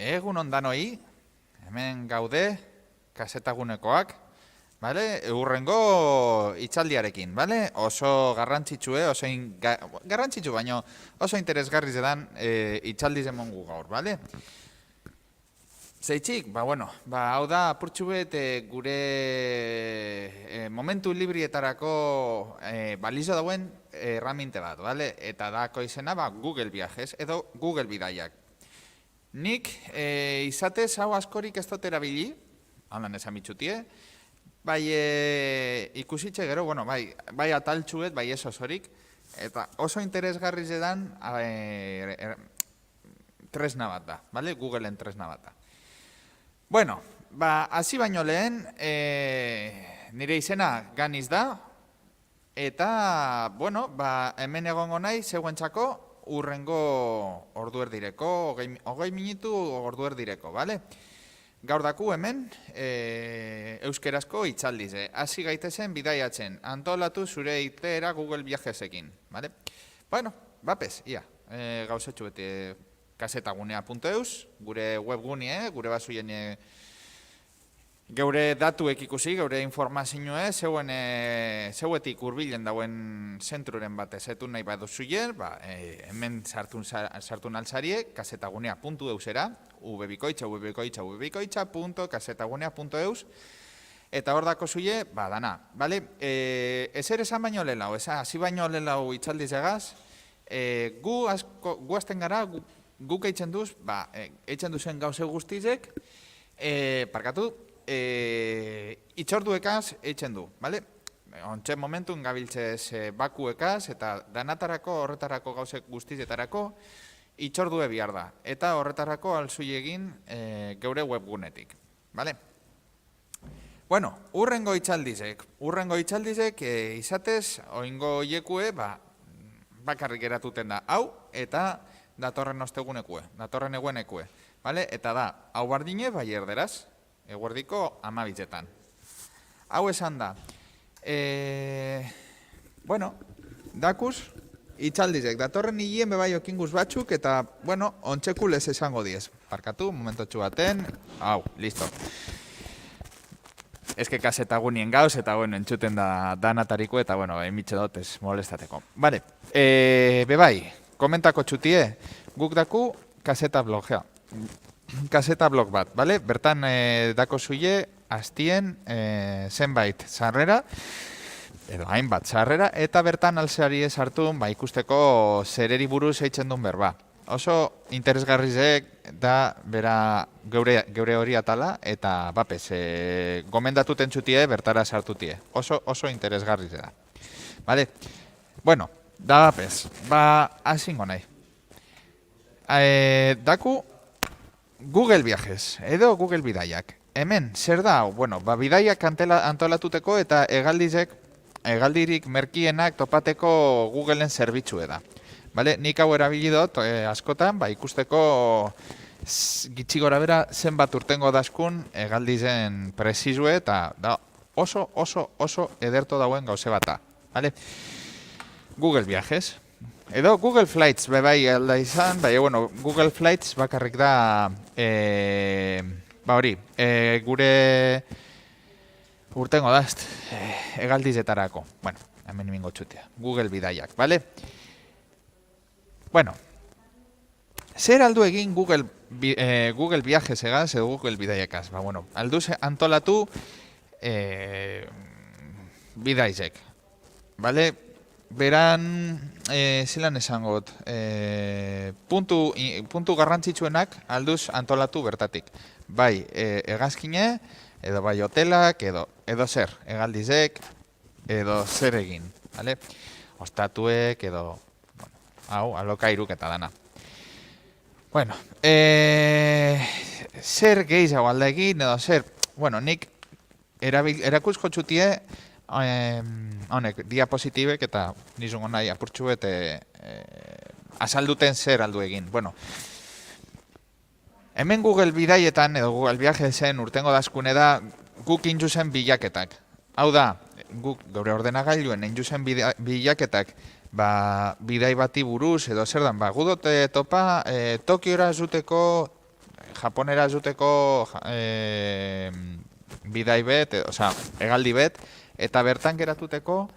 Egun ondanoi, hemen gaude, kasetagunekoak, bale? Urrengo hitzaldiarekin, bale? Oso garrantzitsue, garrantzitsu baino oso interesgarri zedan hitzaldi zemongu gaur, bale? Zeitzik, hau da apurtxu bet gure momentu librietarako balizo dauen erraminte bat, bale? Eta dako izena Google Viajes edo Google Bidaiak. Nik izatez hau askorik ez dut erabili, halan esan bitxutie, bai ikusitxe gero, bai ataltxuet, bai ez osorik, eta oso interesgarri zedan tresna bat da, bale? Googleen tresna bat da. Hasi baino lehen, nire izena Ganiz da, eta, hemen egongo nahi zeuentzako urrengo ordu erdireko, 20 minutu ordu erdireko, bale? Gaur daku hemen euskerazko hitzaldize. Hasi gaitezen bidaiatzen, antolatu zure itera Google Viajesekin, bale? Bapez, ia, gauzetxu beti kasetagunea.eus, gure webgunea, gure basuien geure datuek ikusi, geure informazioa, zeuetik urbilen dauen zentruren bat ezetun nahi baduzuien, hemen sartu naltzarie, kasetagunea.eusera, www.kasetagunea.eus, eta hor dako zuie, dana, bale? Ezer esan baino lehelau, hasi baino lehelau itzaldiz egaz, gu azten gara, guk eitzen duz, eitzen duzen gauze guztizek, parkatu, itxorduekaz eitzen du, bale? Ontsen momentun gabiltzez bakuekaz eta danatarako, horretarako gauzek guztizetarako itxordue bihar da. Eta horretarako alzui egin geure webgunetik, bale? Urrengo itxaldizek izatez, oingo hiekue, bakarrik eratuten da hau eta datorren ostegunekue, datorren eguenekue, bale? Eta da, hau bardine bai erderaz, eguerdiko 12etan. Hau esan da, dakuz, itxaldizek, datorren hilien bebai okinguz batzuk, eta, ontsekulez esango diez. Parkatu, momentotxu baten, hau, listo. Ez que kasetagunien gauz, eta, entzuten da danatariko, eta, emitxe dotez molestateko. Bale, bebai, komentako txutie, guk daku kaseta blogea. Kaseta blog bat, bale? Bertan dako zuie, hastien zenbait sarrera, edo hainbat sarrera, eta bertan alzeari sartu ikusteko zereri buruz eitzen duen berba. Oso interesgarrizek da bera geure hori atala, eta bapez, gomendatuten txutie, bertara sartutie. Oso interesgarrize da. Bale? Da bapez, hasingo nahi. Daku Google Viajes, edo Google Bidaiak. Hemen, zer da hau? Bidaiak antolatuteko eta hegaldirik merkienak topateko Googleen zerbitzue da. Nik hau erabili dut askotan, ikusteko gitxi gora bera zenbat urtengo daskun hegaldizen prezizue eta oso ederto dauen gauze bata. Google Viajes. Edo Google Flights bebai alda izan, Google Flights bakarrik da, gure urtengo dazt, hegaldizetarako. Hemen imingo txutea, Google Bidaiak, bale? Zer aldu egin Google Viajes egaz edo Google Bidaiakaz? Aldu antolatu bidaizek, bale? Beran, zelan esangot, puntu garrantzitsuenak alduz antolatu bertatik. Bai, hegazkine, edo bai hotelak, edo zer, hegaldizek, edo zer egin. Ostatuek, edo, hau, alokairuk eta dana. Zer gehiago alda egin, edo zer, nik erakuzko txutie, honek, diapositibek eta nizungo nahi apurtxu azalduten zer aldu egin. Hemen Google Bidaietan edo Google Viajesen urtengo daskune da guk injuzen bilaketak. Hau da, guk gaur ordenagailuen injuzen bilaketak bidai bati buruz edo zer dan, gudote topa Tokiora zuteko Japonera zuteko bidai bet, osea, hegaldi bet, eta bertan geratuteko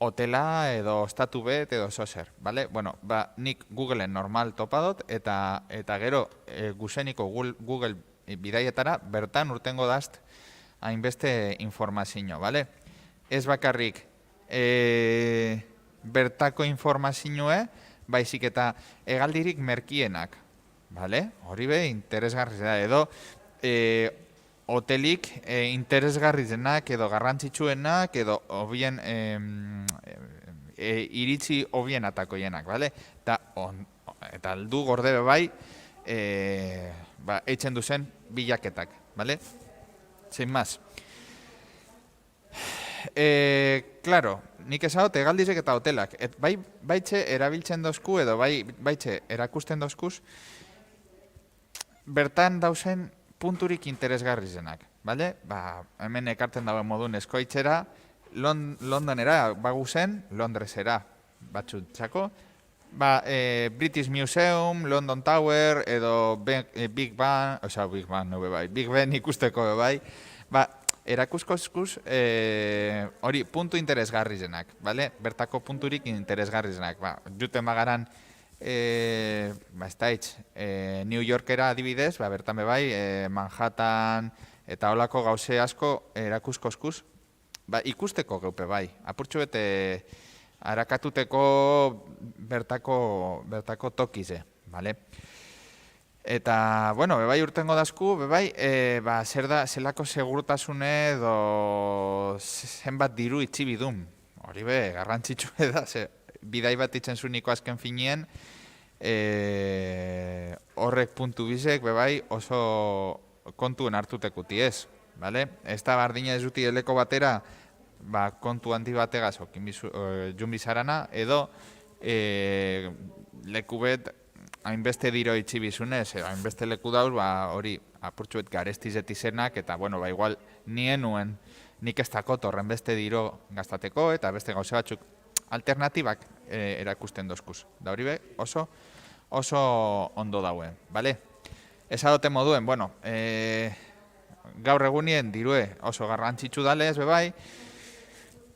hotela edo ostatu bet edo zozer, bale? Bueno, nik Googleen normal topadot, eta gero guzeniko Google bidaietara bertan urtengo dazt hainbeste informazio, bale? Ez bakarrik bertako informazioe, baizik eta hegaldirik merkienak, bale? Hori be, interesgarri da, edo hotelik interesgarrizenak edo garrantzitsuenak edo obien iritzi obien atakoienak, bale? Eta aldu gorde bai eitzen duzen bilaketak, bale? Zein maz. Claro, nik esagot egaldizek eta hotelak. Baitxe erabiltzen dozku edo baitxe erakusten dozkuz bertan dauzen punturik interesgarri zenak, bale? Hemen ekartzen dagoen modun eskoitzera, Londonera baguzen, Londresera batzutzako, British Museum, London Tower, edo Big Ben, osea, Big Ben, no bebai, Big Ben ikusteko bebai, erakuskozkuz hori puntu interesgarri zenak, bale? Bertako punturik interesgarri zenak, juten bagaran New Yorkera adibidez, bertan bebai, Manhattan eta holako gauze asko erakuskozkuz, ikusteko geupe bai, apurtxu bete harakatuteko bertako tokize, bale? Eta, bueno, bebai urtengo dazku, bebai, zer da, zelako segurtasune edo zenbat diru itxibidun. Hori be, garrantzitsu da, bidai bat itzen zuniko azken finien, horrek puntu bizek, bebai, oso kontuen hartutekuti ez, bale? Ez da bardina ez duti eleko batera, kontu handi bategaz junbizarana, edo leku bet hainbeste diro itxibizunez, hainbeste leku dauz, hori apurtxuet garestizet izenak, eta, bueno, igual nuen nik ez dakot horren beste diro gaztateko, eta beste gauze batzuk alternatibak erakusten dozkuz. Da hori be, oso ondo dauen, bale? Esadote moduen, bueno, gaur egunien dirue oso garrantzitsu dalez, bebai,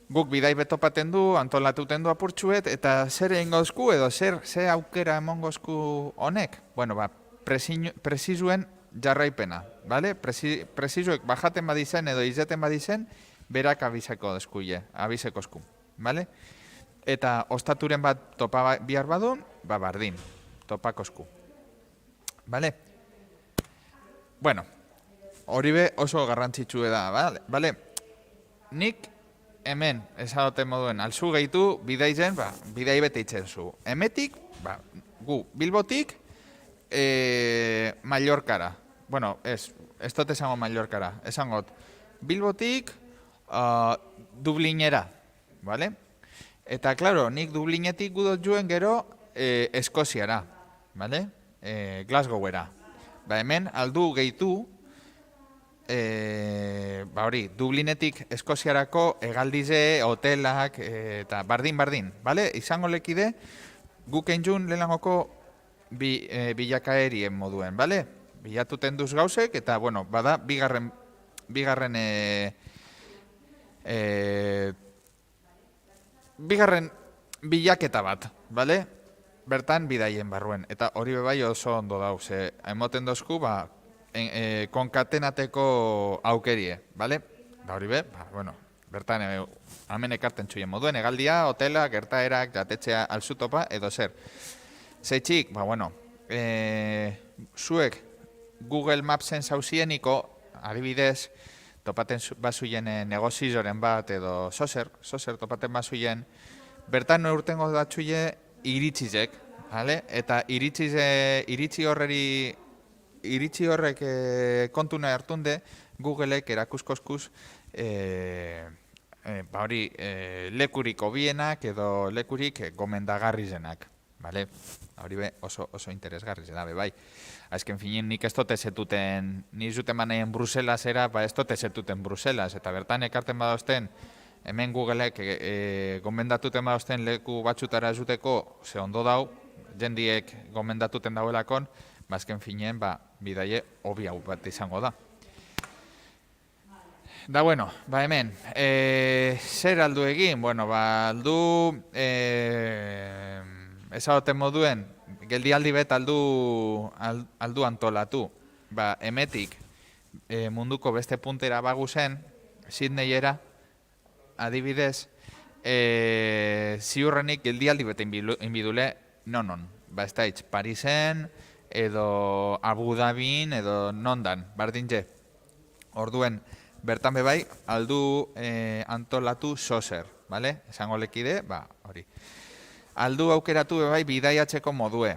guk bidai betopaten du, antolatuten du apurtxuet, eta zer egin gauzku edo ze aukera emon gauzku honek? Bueno, prezizuen jarraipena, bale? Prezizuek bajaten badizen edo izaten badizen, berak abizekozku, bale? Eta ostaturen bat topa bihar badun, bardin, topakozku, bale? Bueno, hori be oso garrantzitsue da, bale? Nik hemen, esadoten moduen, alzu gehitu, bidai zen, bidai bete itzen zu. Hemetik, gu, Bilbotik, Mallorkara. Bueno, ez dut esango Mallorkara, esangot, Bilbotik, Dublinera, bale? Eta, klaro, nik Dublinetik gudot juen gero Eskoziara, bale? Glasgowera. Hemen, aldu gehitu, hori, Dublinetik Eskoziarako hegaldize, hotelak, eta bardin, bale? Izango lekide, guk entzun lehenagoko bilakaerien moduen, bale? Bilatuten duz gauzek, eta, bueno, bada, bigarren bilaketa bat, bale? Bertan bidaien barruen, eta hori bebai oso ondo dauz, emoten dozku, konkatenateko aukerie, bale? Da hori be, bueno, bertan hemen ekarten txuien moduen, hegaldia, hotela, gertaerak, jatetxea, alzutopa, edo zer. Zeitxik, bueno, zuek Google Mapsen zauzieniko, adibidez, topaten bazuien negozizoren bat, edo sozer topaten bazuien, bertan urtengo datxuie iritzizek, bale? Eta iritzi horrek kontuna hartunde, Googleek erakuskozkuz lekurik obienak edo lekurik gomendagarri zenak. Hori be oso interesgarri zena, bai. Azken finin nik ez dote zetuten, ni zuten baneien Bruselasera, ez dote zetuten Bruselas, eta bertan ekarten badozten, hemen Googleek gomendatuten badozten leku batxutara zuteko, ze ondo dau, jendiek gomendatuten dauelakon, Bazken finean, bidaie hobi hau bat izango da. Da, bueno, hemen, zer aldu egin? Bueno, aldu, ezagoten moduen, geldialdi bet aldu antolatu. Emetik, munduko beste puntera baguzen, Sydneyera, adibidez, ziurrenik geldialdi bete inbidule, non. Ez da hitz, Parisen, edo Abu Dhabin, edo nondan, bardin je. Orduen, bertan bebai, aldu antolatu sozer, bale? Esango lekide, hori. Aldu aukeratu bebai bidaiatzeko modue.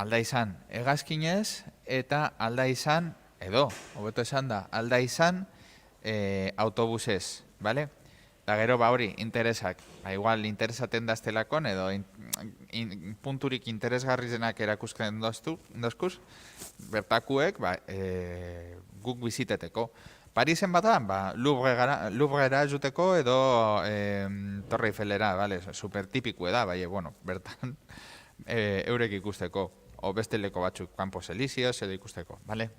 Alda izan hegazkinez eta alda izan, hobeto esan da, alda izan autobusez, bale? Da gero, hori, interesak. Igual, interesaten daztelakon edo punturik interesgarrizenak erakusken dozkuz, bertakuek guk biziteteko. Parisen bada, Louvrera juteko edo Torre Eiffelera, super tipikue da, bueno, bertan eurek ikusteko, o beste leko batzuk, Campos Elíseos edo ikusteko, bale?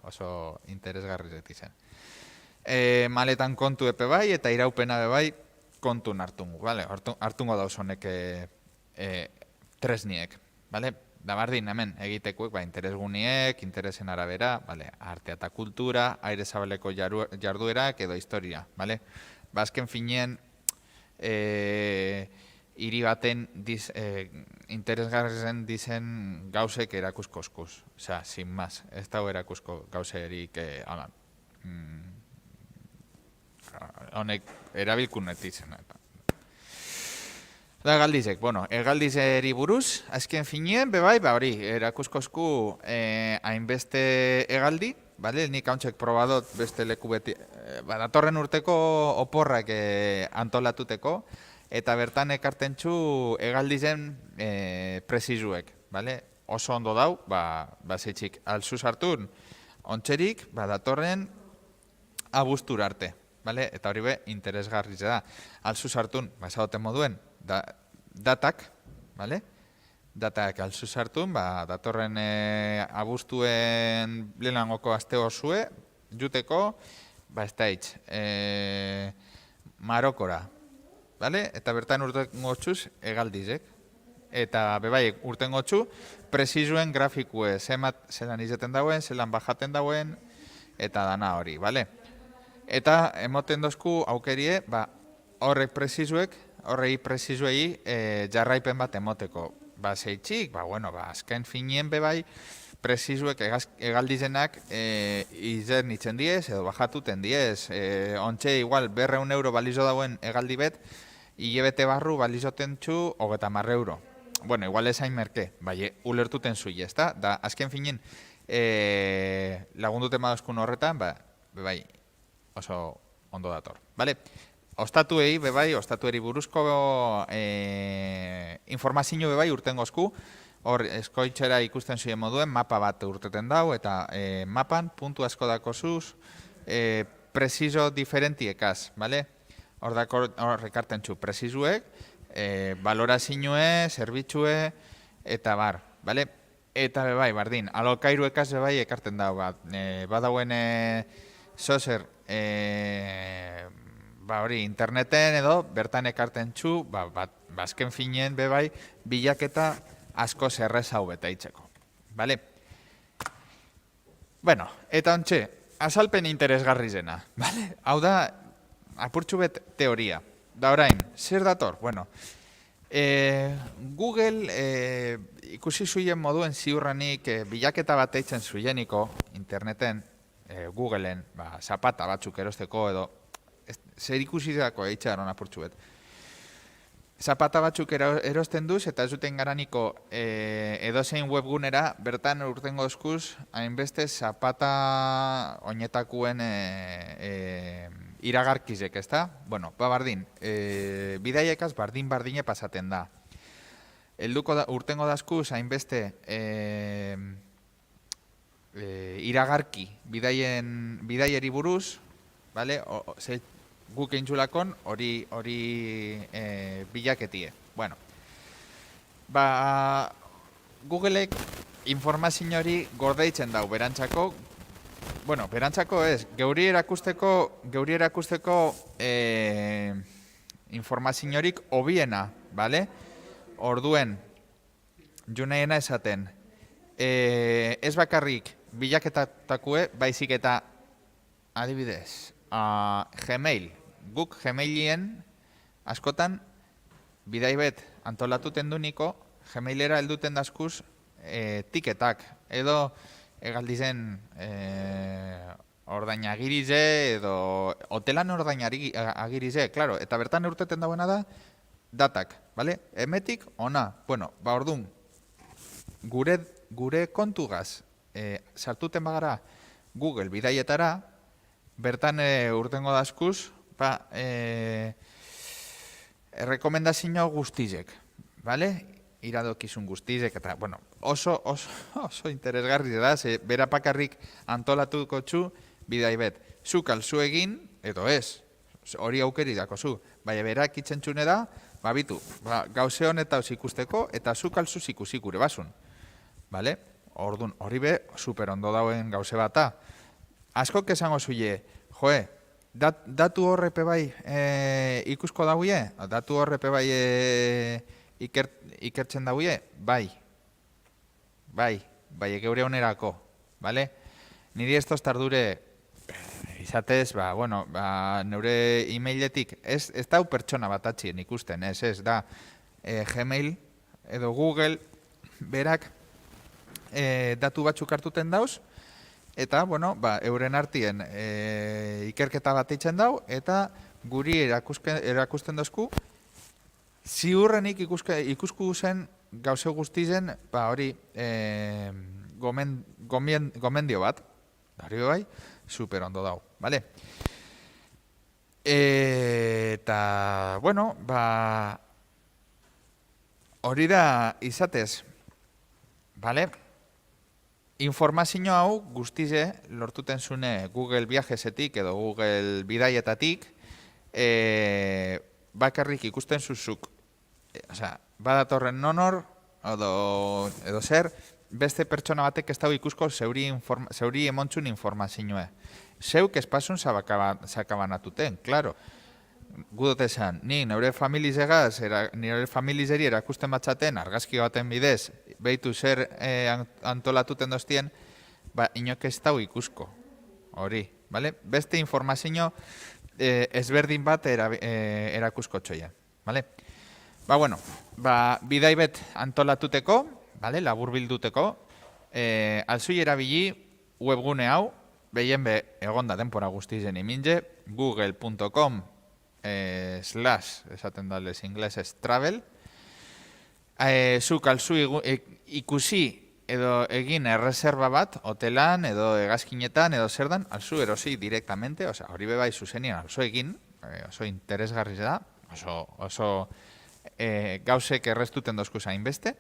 Oso interesgarri zeti zen. Maletan kontu epe bai, eta iraupena bai kontun hartungu, bale? Hartungo dauz honek tresniek, bale? Da bardin, hemen, egitekuek, interesguniek, interesen arabera, artea eta kultura, aire zabaleko jarduerak edo historia, bale? Bazken finien, hiri baten interesgarren dizen gauzek erakusko eskuz. Osea, sin más, ez dago erakusko gauzerik, honek erabilkunet izan. Da galdizek, egaldizeri buruz, azken finien, bebai, hori, erakuskozku hainbeste egaldi, nik hauntzek probadot beste leku beti, datorren urteko oporrak antolatuteko, eta bertan ekartentzu egaldizen presizuek, oso ondo dau, zeitzik, alzuz hartun, ontxerik, datorren abuztur arte, eta hori be, interesgarriz da, alzuz hartun, esagoten moduen, datak, datak alzuz hartun, datorren abuztuen lehenangoko aste osue, juteko, ez da hitz, Marokora, eta bertan urten gotxuz egaldizek, eta bebai urten gotxu, presizuen grafikue, zelan izaten dauen, zelan bajaten dauen, eta dana hori, eta emoten dozku aukerie, horrek presizuek, horrei presizuei jarraipen bat emoteko. Zeitzik, azken finien bebai, presizuek egaldizenak izen itzen diez, edo bajatuten diez. Ontxe, igual, €100 balizo dauen egaldi bet, hilebete barru balizoten txu, €30. Bueno, igual ezain merke, ulertuten zui, ez da? Da, azken finien, lagunduten badozkun horretan, bebai, oso ondo dator, bale? Ostatuei, bebai, ostatueri buruzko informazio bebai urten gozku, hor eskoitxera ikusten zuen moduen, mapa bat urteten dau, eta mapan puntu asko dako zuz, presizo diferentiekaz, bale? Hor rekarten txu, presizuek, balorazioe, zerbitzue, eta bar, bale? Eta bebai, bardin, alokairuekaz bebai ekarten dau, badauen zozer, hori, interneten edo, bertan ekarten txu, bazken finien bebai, bilaketa asko zerrez hau beta itzeko. Bale? Bueno, eta ontxe, azalpen interesgarri zena. Bale? Hau da, apurtxu bet teoria. Da orain, zer dator? Bueno, Google ikusi zuien moduen ziurranik bilaketa bat eitzen zuieniko interneten, Googleen, zapata batzuk erosteko edo, zer ikusi dako eitxaron apurtxu bet. Zapata batzuk erosten duz eta ez duten garaniko edozein webgunera, bertan urtengo eskuz, hainbeste zapata oinetakuen iragarkizek, ez da? Bueno, bardin, bidaiekaz bardin-bardine pasaten da. Urtengo dazkuz, hainbeste iragarki bidaieri buruz, guk eintzulakon hori bilaketie. Bueno, Googleek informazio hori gordeitzen dau berantzako, bueno, berantzako ez, geuri erakusteko informaziorik hobiena, bale? Orduen, junaiena esaten, ez bakarrik bilaketatakue, baizik eta adibidez, Gmail, guk Gmailien askotan bidaibet antolatuten duniko, Gmailera helduten dazkuz tiketak, edo egaldizen ordainagirize, edo hotelan ordainagirize, claro, eta bertan eurteten dauena da, datak, bale? Emetik, ona, bueno, ba ordun, gure kontugaz sartuten bagara Google bidaietara, bertan urtengo dazkuz, rekomendazio guztizek, bale? Iradokizun guztizek, eta, bueno, oso interesgarri da, ze bera pakarrik antolatuko txu bidaibet. Zuk alzu egin, edo ez, hori aukeri dako zu, baina berak itxentzune da, bitu, gauze honetauz ikusteko, eta zuk alzuz ikusi gure basun. Bale? Ordun, hori be, super ondo dauen gauze bata. Askok esango zuie, joe, datu horrepe bai ikusko dauie? Datu horrepe bai ikertzen dauie? Bai, geure onerako, bale? Niri ez tostardure, izatez, neure e-mailetik, ez dau pertsona bat atxien ikusten, ez da Gmail edo Google berak datu batzuk hartuten dauz, eta, euren artien ikerketa bat eitzen dau, eta guri erakusten dozku, ziurrenik ikusku zen gauze guztizen, hori, gomendio bat, hori bai, super ondo dau, bale? Eta, hori da izatez, bale? Informazio hau guztize lortuten zune Google Viajesetik edo Google Bidaietatik bakarrik ikusten zuzuk. Badatorren nonor edo zer, beste pertsona batek ez dago ikusko zeuri emontzun informazioa. Zeuk espasun sakabanatuten, klaro. Gudot esan, ni neure familizegaz, nire familizeri erakusten batzaten, argazki baten bidez, behitu zer antolatuten doztien, inok ez dago ikusko. Hori, bale? Beste informazio ezberdin bat erakusko txoia, bale? Bidaibet antolatuteko, labur bilduteko, alzui erabili webgune hau, behien egonda denpora guztizen iminge, google.com esaten dales inglesez travel, zuk alzu ikusi edo egin erreserba bat, hotelan edo hegazkinetan edo zerdan, alzu erosi direktamente, hori bebai zuzenien alzu egin, oso interesgarri da, oso gauzek erreztuten dozku zain beste,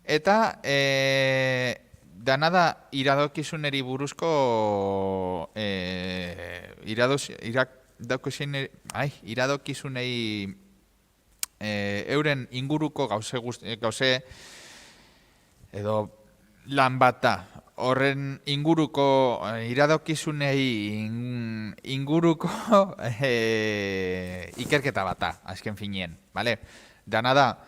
eta danada iradokizuneri buruzko iradokizunei euren inguruko gauze edo lan bata, horren inguruko iradokizunei inguruko ikerketa bata, azken finien, bale? Danada,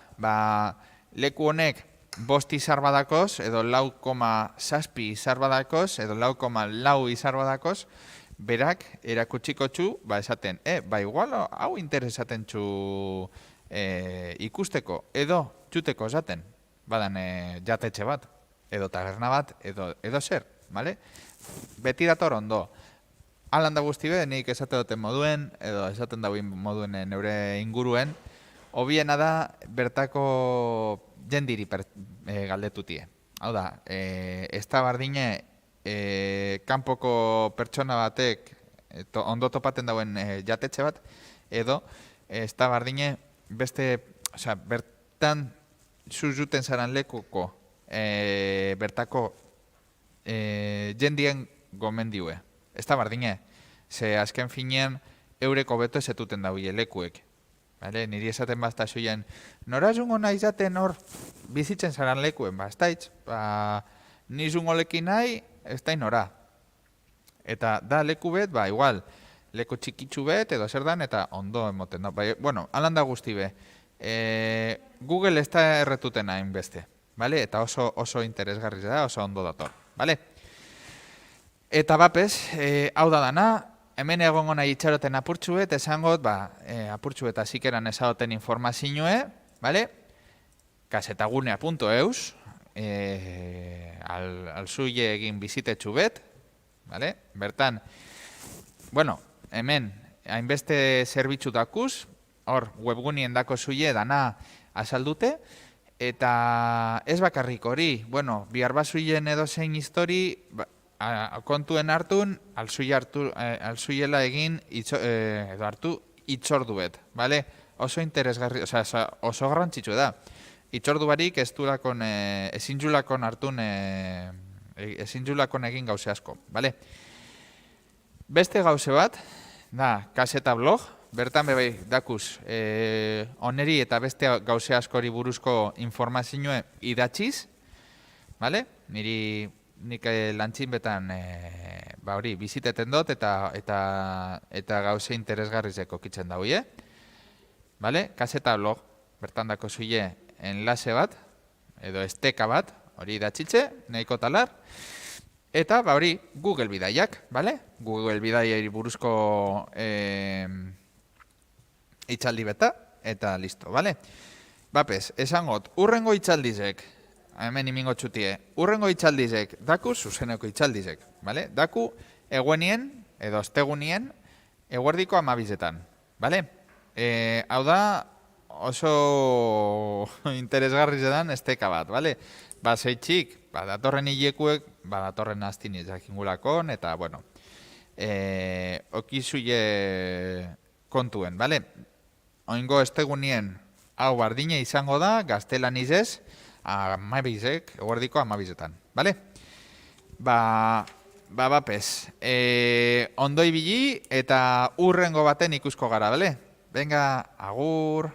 leku honek 5 izar badakoz, edo 4,7 izar badakoz, edo 4,4 izar badakoz, berak erakutsiko txu, esaten, igual hau interesaten txu ikusteko, edo txuteko esaten, badan jatetxe bat, edo taberna bat, edo zer, bale? Beti dator ondo. Alan da guzti be, nik esate duten moduen, edo esaten dagoen moduen neure inguruen, hobiena da bertako jendiri galdetutie. Hau da, ez da bardine, kanpoko pertsona batek ondo topaten dauen jatetxe bat, edo ez da bardine beste, bertan zuzuten zaran lekuko bertako jendien gomendiue. Ez da bardine, ze azken finean eureko beto ezetuten dauie lekuek. Niri esaten bazta zuien, nora zungo nahi zaten hor bizitzen zaran lekuen, ez daitz, nizun olekin nahi, ez da inora. Eta da leku bet, ba, igual, leku txikitsu bet, edo zer dan, eta ondo emoten da. Bai, bueno, alanda guzti be. Google ez da erretuten hain beste, vale? Eta oso interesgarri da, oso ondo dator, vale? Eta bapez, hau da dana, hemen egongo nahi itxaroten apurtxuet, esangot, ba, apurtxuet azikeran ezagoten informazioe, vale? Kasetagunea.eus, alzuile egin bizitetxu bet, vale? Bertan, bueno, hemen, hainbeste zerbitzu dakuz, hor, webgunien dako zuile dana azaldute, eta ez bakarrik hori, bueno, bihar bazuien edo zein histori, kontuen hartun, alzuiela egin, edo hartu, itxordu bet, vale? Oso interesgarri, oso garrantzitsu da. Itxordu barik ez duelakon, ezin julakon hartun, ezin julakon egin gauze asko, vale? Beste gauze bat, da, kaseta blog, bertan bebai dakuz, oneri eta beste gauze askori buruzko informazioe idatziz, vale? Nik lantzin betan, ba hori, biziteten dut eta gauze interesgarrizeko kitzen da hoi, vale? Kaseta blog, bertan dako zuile enlace bat, edo esteka bat, hori idatzitze, nahiko talar, eta ba hori, Google bidaiak, vale? Google bidaiari buruzko itxaldi beta, eta listo, vale? Bapez, esangot, urrengo itxaldizek, hemen imingo txutie, urrengo itxaldizek, daku zuzeneko itxaldizek, vale? Daku eguenien, edo ostegunien, eguerdiko 12etan, vale? Hau da, oso interesgarri zedan esteka bat, vale? Ba, zeitxik, ba, datorren hilekuek, ba, datorren astin izakingulakon, eta, bueno, okizuile kontuen, vale? Oingo estegunien hau bardine izango da, gaztelanizez, amabizek, eguerdiko 12etan, vale? Ba, bapez, ondo ibili eta urrengo baten ikusko gara, vale? Venga, agur!